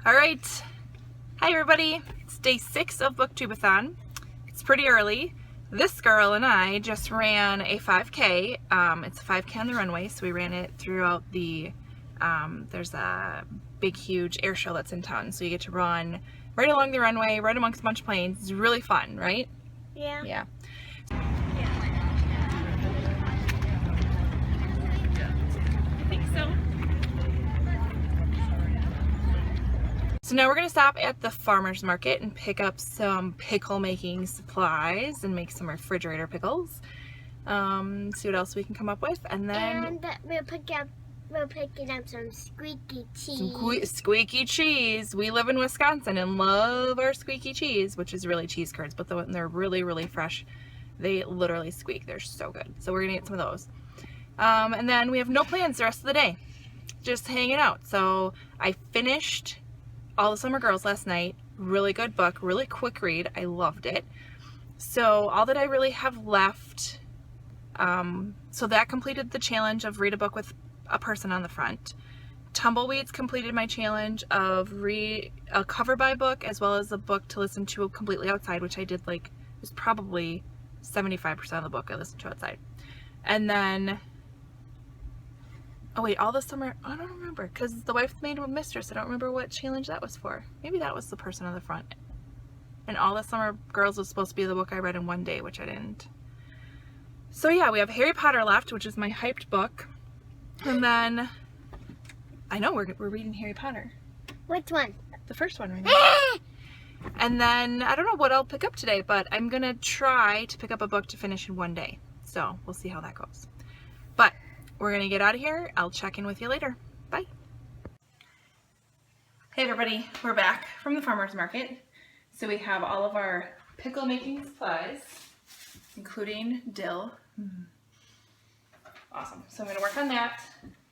Alright, hi everybody, it's day 6 of BookTube-A-Thon. It's pretty early. This girl and I just ran a 5K. It's a 5K on the runway, so we ran it throughout the, there's a big huge air show that's in town, so you get to run right along the runway, right amongst a bunch of planes. It's really fun, right? Yeah. Yeah. I think so. So now we're going to stop at the farmer's market and pick up some pickle making supplies and make some refrigerator pickles. See what else we can come up with, and then we're picking up some squeaky cheese. Some squeaky cheese. We live in Wisconsin and love our squeaky cheese, which is really cheese curds, but when they're really fresh, they literally squeak. They're so good. So we're gonna get some of those. And then we have no plans the rest of the day, just hanging out. So I finished All the Summer Girls last night. Really good book, really quick read. I loved it. So all that I really have left, so that completed the challenge of read a book with a person on the front. Tumbleweeds completed my challenge of read a cover by book as well as a book to listen to completely outside, which I did, like, it was probably 75% of the book I listened to outside. And then, oh wait, All the Summer, I don't remember, because the wife made a mistress. I don't remember what challenge that was for. Maybe that was the person on the front. And All the Summer Girls was supposed to be the book I read in one day, which I didn't. So yeah, we have Harry Potter left, which is my hyped book. And then, I know, we're reading Harry Potter. Which one? The first one right now. And then, I don't know what I'll pick up today, but I'm going to try to pick up a book to finish in one day. So, we'll see how that goes. But, we're going to get out of here. I'll check in with you later. Bye. Hey everybody, we're back from the farmer's market. So we have all of our pickle making supplies, including dill. Awesome. So I'm going to work on that.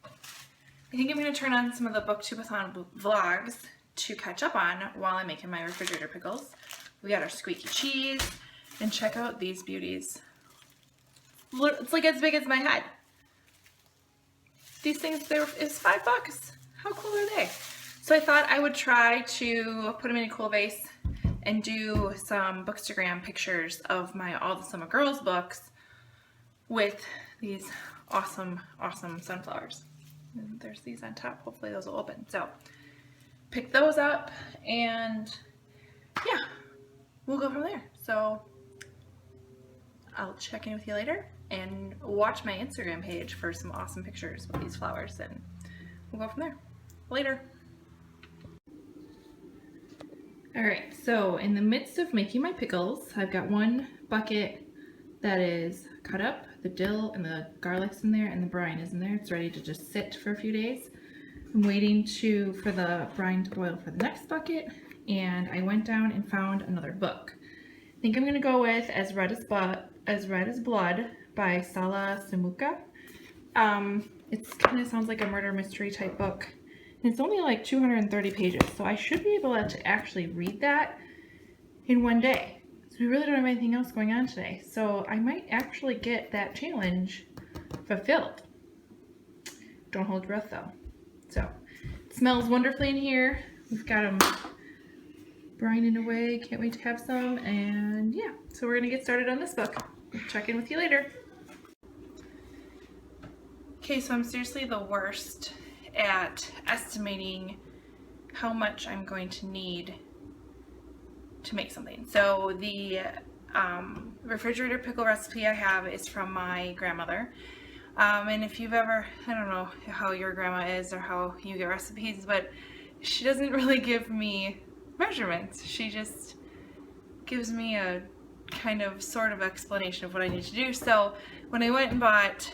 I think I'm going to turn on some of the BookTube-A-Thon vlogs to catch up on while I'm making my refrigerator pickles. We got our squeaky cheese, and check out these beauties. It's like as big as my head. These things, it's $5. How cool are they? So I thought I would try to put them in a cool vase and do some Bookstagram pictures of my All the Summer Girls books with these awesome sunflowers. And there's these on top. Hopefully those will open. So pick those up and yeah, we'll go from there. So I'll check in with you later and watch my Instagram page for some awesome pictures with these flowers, and we'll go from there. Later. Alright, so in the midst of making my pickles, I've got one bucket that is cut up. The dill and the garlic's in there and the brine is in there. It's ready to just sit for a few days. I'm waiting for the brine to boil for the next bucket, and I went down and found another book. I think I'm going to go with As Red as Blood by Sala Samuka. It kind of sounds like a murder mystery type book. And it's only like 230 pages, so I should be able to actually read that in one day. So we really don't have anything else going on today. So I might actually get that challenge fulfilled. Don't hold your breath though. So it smells wonderfully in here. We've got them brining away. Can't wait to have some. And yeah, so we're gonna get started on this book. Check in with you later. Okay, so I'm seriously the worst at estimating how much I'm going to need to make something. So the refrigerator pickle recipe I have is from my grandmother. And if you've ever, I don't know how your grandma is or how you get recipes, but she doesn't really give me measurements. She just gives me a kind of sort of explanation of what I need to do. So when I went and bought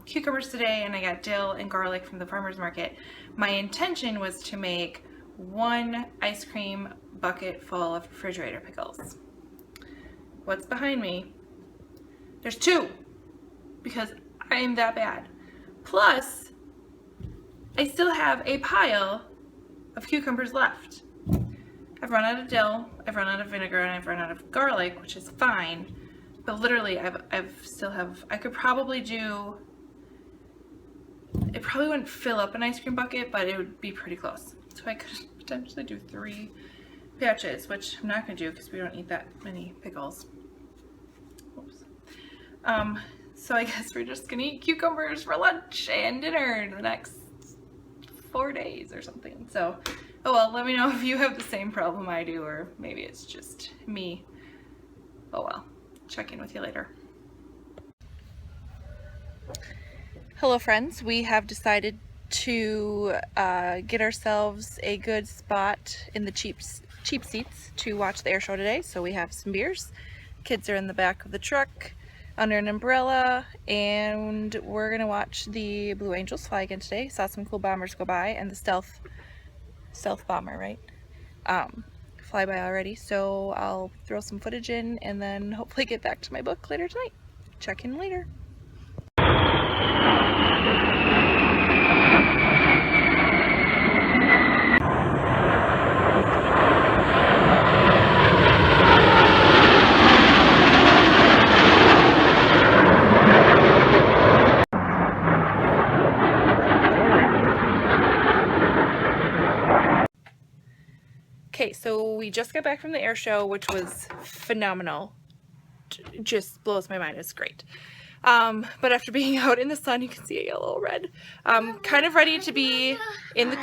cucumbers today and I got dill and garlic from the farmer's market, my intention was to make one ice cream bucket full of refrigerator pickles. What's behind me? There's 2, because I am that bad. Plus, I still have a pile of cucumbers left. I've run out of dill, I've run out of vinegar, and I've run out of garlic, which is fine. But literally, I could probably do, it probably wouldn't fill up an ice cream bucket, but it would be pretty close. So I could potentially do 3 batches, which I'm not going to do because we don't eat that many pickles. Oops. So I guess we're just going to eat cucumbers for lunch and dinner the next 4 days or something. So, oh well, let me know if you have the same problem I do, or maybe it's just me. Oh well, check in with you later. Hello friends, we have decided to get ourselves a good spot in the cheap seats to watch the air show today. So we have some beers, kids are in the back of the truck under an umbrella, and we're gonna watch the Blue Angels fly again today. Saw some cool bombers go by, and the stealth bomber, right? Fly by already. So I'll throw some footage in and then hopefully get back to my book later tonight. Check in later. Okay, so we just got back from the air show, which was phenomenal. Just blows my mind. It's great. But after being out in the sun, you can see a yellow red. Kind of ready to be in the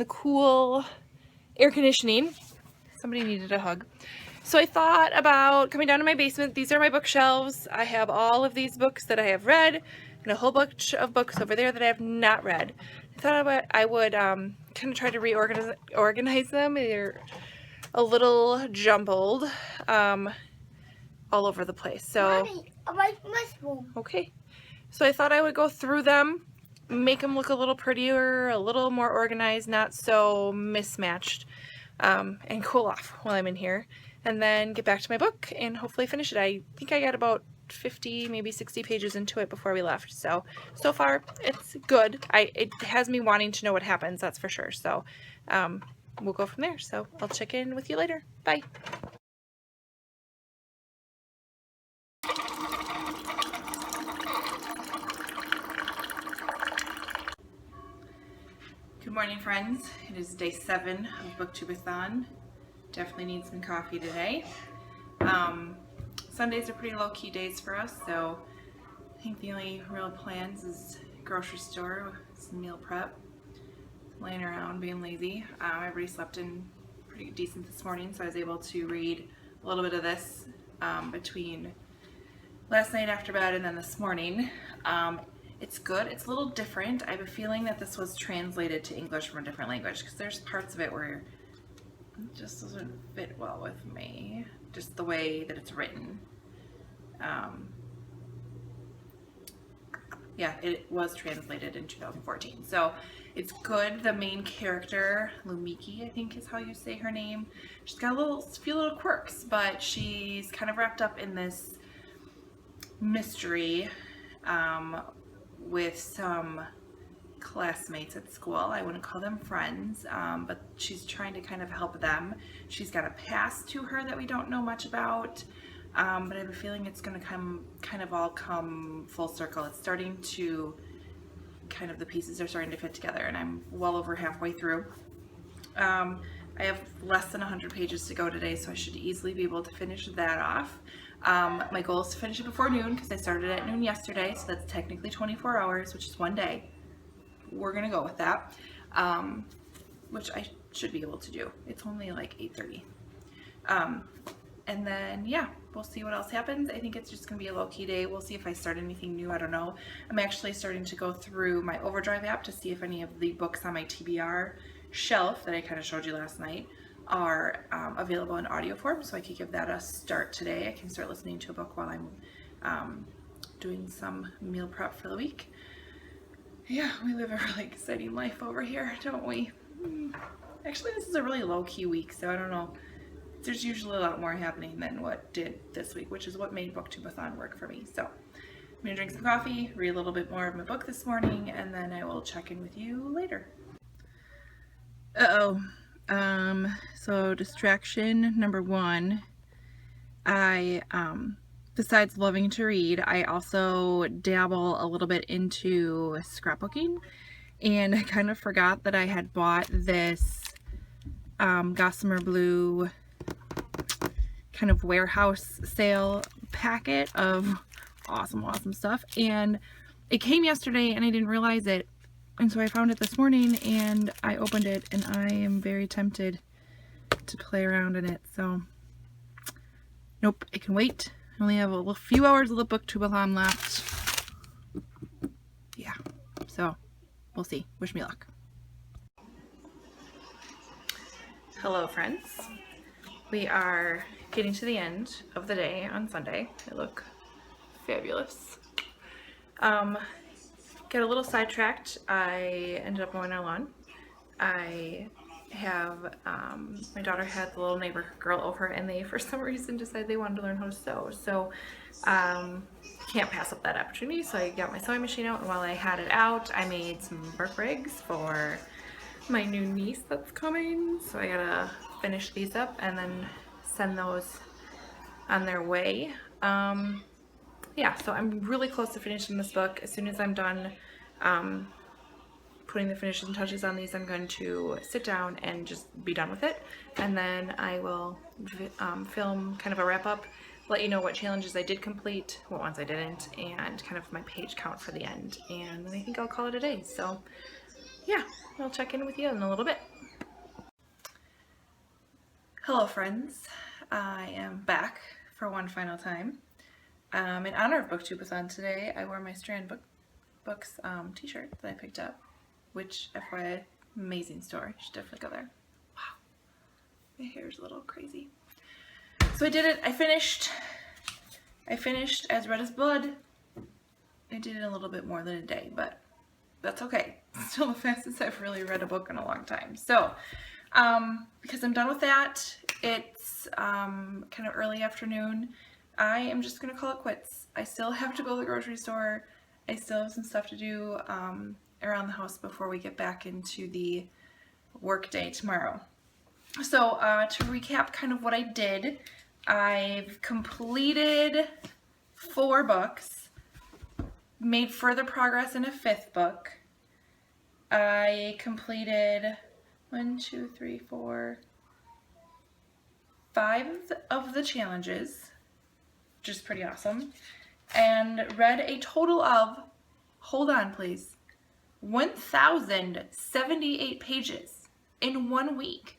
cool air conditioning. Somebody needed a hug. So I thought about coming down to my basement. These are my bookshelves. I have all of these books that I have read and a whole bunch of books over there that I have not read. I thought I would kind of try to organize them. They're a little jumbled all over the place. So, Mommy, I like my spoon. okay. So I thought I would go through them, make them look a little prettier, a little more organized, not so mismatched, and cool off while I'm in here. And then get back to my book and hopefully finish it. I think I got about 50, maybe 60 pages into it before we left. So far it's good. It has me wanting to know what happens, that's for sure. So we'll go from there. So I'll check in with you later. Bye. Good morning, friends. It is day 7 of BookTube-A-Thon. Definitely need some coffee today. Sundays are pretty low-key days for us, so I think the only real plans is grocery store, some meal prep, laying around being lazy. Everybody slept in pretty decent this morning, so I was able to read a little bit of this between last night after bed and then this morning. It's good. It's a little different. I have a feeling that this was translated to English from a different language, because there's parts of it where it just doesn't fit well with me, just the way that it's written. Yeah, it was translated in 2014, so it's good. The main character, Lumiki, I think is how you say her name, she's got a few little quirks, but she's kind of wrapped up in this mystery with some classmates at school. I wouldn't call them friends, but she's trying to kind of help them. She's got a past to her that we don't know much about, but I have a feeling it's going to kind of all come full circle. It's starting to, kind of the pieces are starting to fit together, and I'm well over halfway through. I have less than 100 pages to go today, so I should easily be able to finish that off. My goal is to finish it before noon, because I started at noon yesterday, so that's technically 24 hours, which is 1 day. We're gonna go with that, which I should be able to do. It's only like 8:30. And then, yeah, we'll see what else happens. I think it's just gonna be a low-key day. We'll see if I start anything new. I don't know. I'm actually starting to go through my Overdrive app to see if any of the books on my TBR shelf that I kind of showed you last night are available in audio form, so I could give that a start today. I can start listening to a book while I'm doing some meal prep for the week. Yeah, we live a really exciting life over here, don't we? Actually, this is a really low-key week, so I don't know. There's usually a lot more happening than what did this week, which is what made BookTube-A-Thon work for me. So I'm gonna drink some coffee, read a little bit more of my book this morning, and then I will check in with you later. So distraction number 1, I besides loving to read, I also dabble a little bit into scrapbooking, and I kind of forgot that I had bought this Gossamer Blue kind of warehouse sale packet of awesome stuff, and it came yesterday and I didn't realize it, and so I found it this morning and I opened it, and I am very tempted to play around in it. So nope, it can wait. I only have a few hours of the BookTube-A-Thon left. Yeah, so we'll see. Wish me luck. Hello friends. We are getting to the end of the day on Sunday. I look fabulous. Got a little sidetracked. I ended up mowing our lawn. I have, my daughter had the little neighbor girl over, and they for some reason decided they wanted to learn how to sew. So can't pass up that opportunity. So I got my sewing machine out, and while I had it out, I made some bark rigs for my new niece that's coming. So I gotta finish these up and then send those on their way. Yeah, so I'm really close to finishing this book. As soon as I'm done putting the finishing touches on these, I'm going to sit down and just be done with it, and then I will film kind of a wrap-up, let you know what challenges I did complete, what ones I didn't, and kind of my page count for the end, and then I think I'll call it a day. So yeah, I'll check in with you in a little bit. Hello friends, I am back for one final time. In honor of BookTube-A-Thon today, I wore my Strand Books t-shirt that I picked up, which, FYI, amazing store. You should definitely go there. Wow, my hair's a little crazy. So I did it. I finished As Red as Blood. I did it a little bit more than a day, but that's okay. It's still the fastest I've really read a book in a long time. So, because I'm done with that, it's kind of early afternoon. I am just going to call it quits. I still have to go to the grocery store. I still have some stuff to do around the house before we get back into the work day tomorrow. So to recap kind of what I did, I've completed 4 books, made further progress in a 5th book. I completed 5 of the challenges, which is pretty awesome, and read a total of, hold on please, 1,078 pages in 1 week.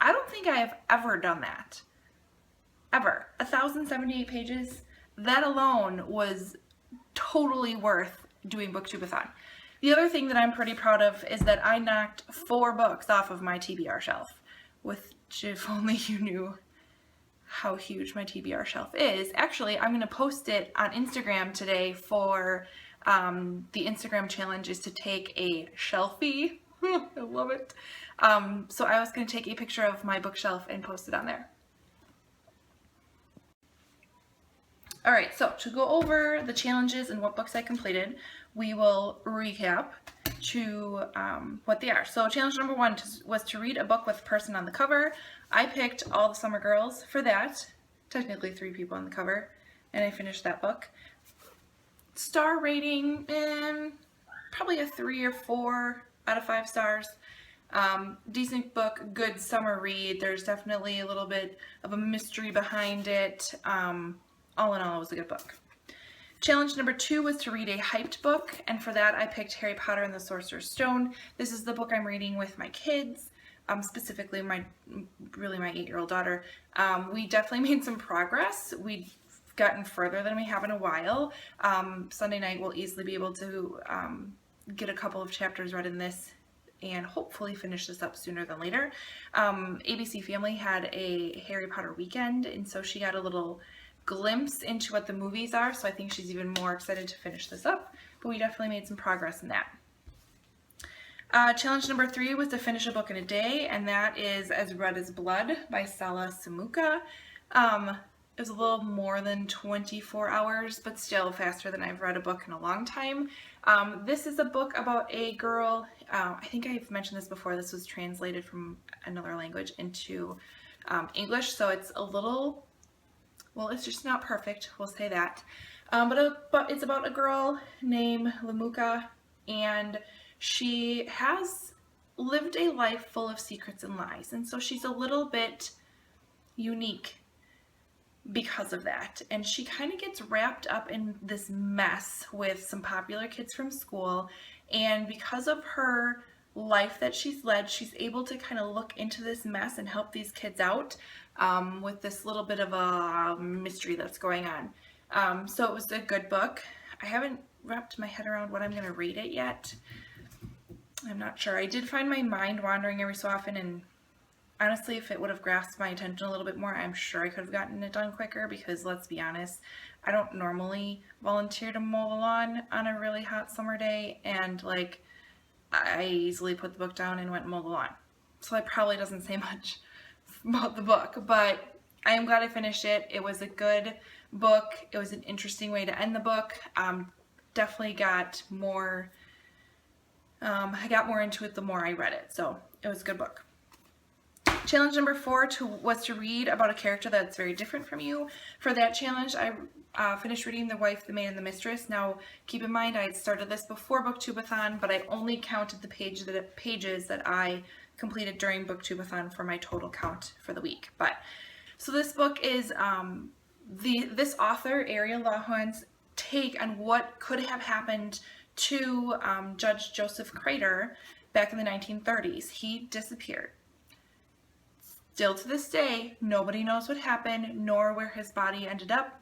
I don't think I have ever done that. Ever. 1,078 pages? That alone was totally worth doing BookTube-A-Thon. The other thing that I'm pretty proud of is that I knocked 4 books off of my TBR shelf, which, if only you knew how huge my TBR shelf is. Actually, I'm going to post it on Instagram today for the Instagram challenge is to take a shelfie. I love it. So I was going to take a picture of my bookshelf and post it on there. Alright, so to go over the challenges and what books I completed, we will recap to what they are. So challenge number 1 was to read a book with a person on the cover. I picked All the Summer Girls for that. Technically 3 people on the cover, and I finished that book. Star rating, probably a 3 or 4 out of 5 stars. Decent book, good summer read. There's definitely a little bit of a mystery behind it. All in all, it was a good book. Challenge number 2 was to read a hyped book, and for that I picked Harry Potter and the Sorcerer's Stone. This is the book I'm reading with my kids, specifically my 8-year-old daughter. We definitely made some progress. We've gotten further than we have in a while. Sunday night we'll easily be able to get a couple of chapters read in this and hopefully finish this up sooner than later. ABC Family had a Harry Potter weekend, and so she got a little glimpse into what the movies are, so I think she's even more excited to finish this up, but we definitely made some progress in that. Challenge number 3 was to finish a book in a day, and that is As Red as Blood by Sala Samuka. It was a little more than 24 hours, but still faster than I've read a book in a long time. This is a book about a girl, I think I've mentioned this before, this was translated from another language into English, so it's a little, well, it's just not perfect, we'll say that. But it's about a girl named Lamuka, and she has lived a life full of secrets and lies, and so she's a little bit unique because of that. And she kind of gets wrapped up in this mess with some popular kids from school, and because of her life that she's led, she's able to kind of look into this mess and help these kids out with this little bit of a mystery that's going on. So it was a good book. I haven't wrapped my head around what I'm going to rate it yet. I'm not sure. I did find my mind wandering every so often, and honestly, if it would have grasped my attention a little bit more, I'm sure I could have gotten it done quicker, because let's be honest, I don't normally volunteer to mow the lawn on a really hot summer day, and like, I easily put the book down and went and mowed the lawn. So that probably doesn't say much about the book, but I am glad I finished it. It was a good book. It was an interesting way to end the book. Definitely got more, I got more into it the more I read it, so it was a good book. Challenge number 4 was to read about a character that's very different from you. For that challenge, I finished reading The Wife, the Maid, and the Mistress. Now, keep in mind, I had started this before BookTube-A-Thon, but I only counted the pages that I completed during BookTube-A-Thon for my total count for the week. So this book is this author, Ariel Lawhorn's take on what could have happened to Judge Joseph Crater back in the 1930s. He disappeared. Still to this day, nobody knows what happened, nor where his body ended up,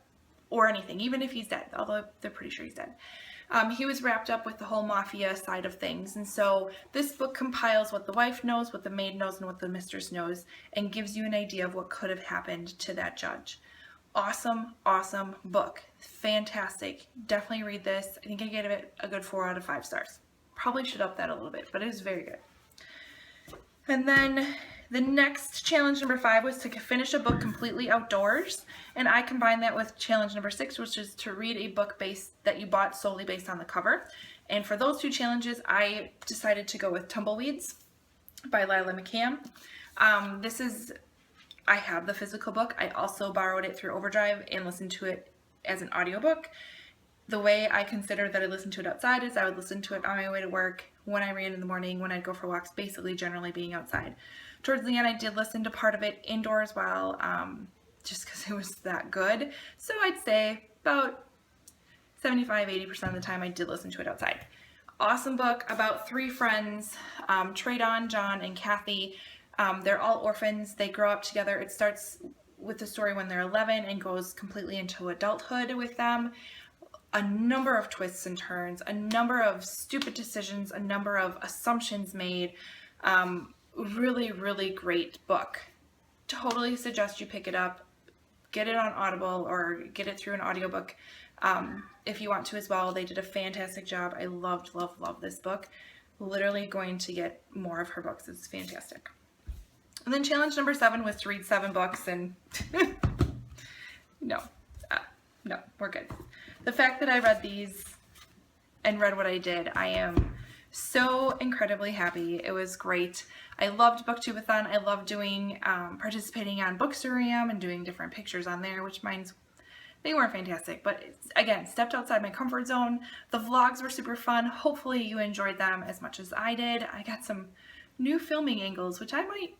or anything, even if he's dead, although they're pretty sure he's dead. He was wrapped up with the whole mafia side of things, and so this book compiles what the wife knows, what the maid knows, and what the mistress knows, and gives you an idea of what could have happened to that judge. Awesome, awesome book. Fantastic. Definitely read this. I think I gave it a good 4 out of 5 stars. Probably should up that a little bit, but it was very good. And then the next challenge number 5 was to finish a book completely outdoors, and I combined that with challenge number 6, which is to read a book that you bought solely based on the cover. And for those 2 challenges, I decided to go with Tumbleweeds by Lila McCann. I have the physical book. I also borrowed it through Overdrive and listened to it as an audiobook. The way I consider that I listen to it outside is I would listen to it on my way to work, when I ran in the morning, when I'd go for walks, basically generally being outside. Towards the end, I did listen to part of it indoors while, just because it was that good. So I'd say about 75-80% of the time I did listen to it outside. Awesome book about 3 friends, Traydon, John, and Kathy. They're all orphans. They grow up together. It starts with the story when they're 11 and goes completely into adulthood with them. A number of twists and turns, a number of stupid decisions, a number of assumptions made. Really, really great book. Totally suggest you pick it up, get it on Audible, or get it through an audiobook if you want to as well. They did a fantastic job. I loved this book. Literally going to get more of her books. It's fantastic. And then challenge number 7 was to read 7 books, and no, we're good. The fact that I read these and read what I did, I am so incredibly happy. It was great. I loved BookTube-A-Thon. I loved doing, participating on Bookstagram and doing different pictures on there, which they weren't fantastic, but again, stepped outside my comfort zone. The vlogs were super fun. Hopefully you enjoyed them as much as I did. I got some new filming angles, which I might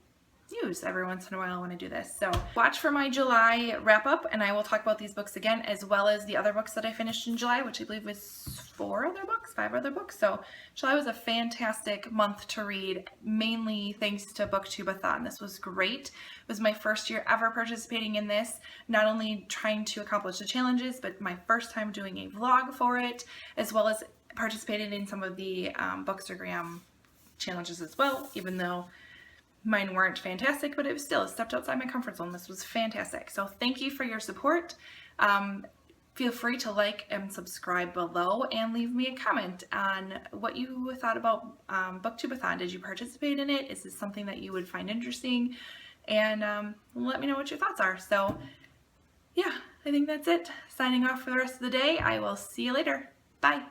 use every once in a while when I do this. So watch for my July wrap up, and I will talk about these books again, as well as the other books that I finished in July, which I believe was 5 other books. So July was a fantastic month to read, mainly thanks to BookTube-A-Thon. This was great. It was my first year ever participating in this, not only trying to accomplish the challenges, but my first time doing a vlog for it, as well as participated in some of the Bookstagram challenges as well, even though mine weren't fantastic, but it was still stepped outside my comfort zone. This was fantastic. So thank you for your support. Feel free to like and subscribe below, and leave me a comment on what you thought about BookTube-A-Thon. Did you participate in it? Is this something that you would find interesting? And let me know what your thoughts are. So yeah, I think that's it. Signing off for the rest of the day. I will see you later. Bye.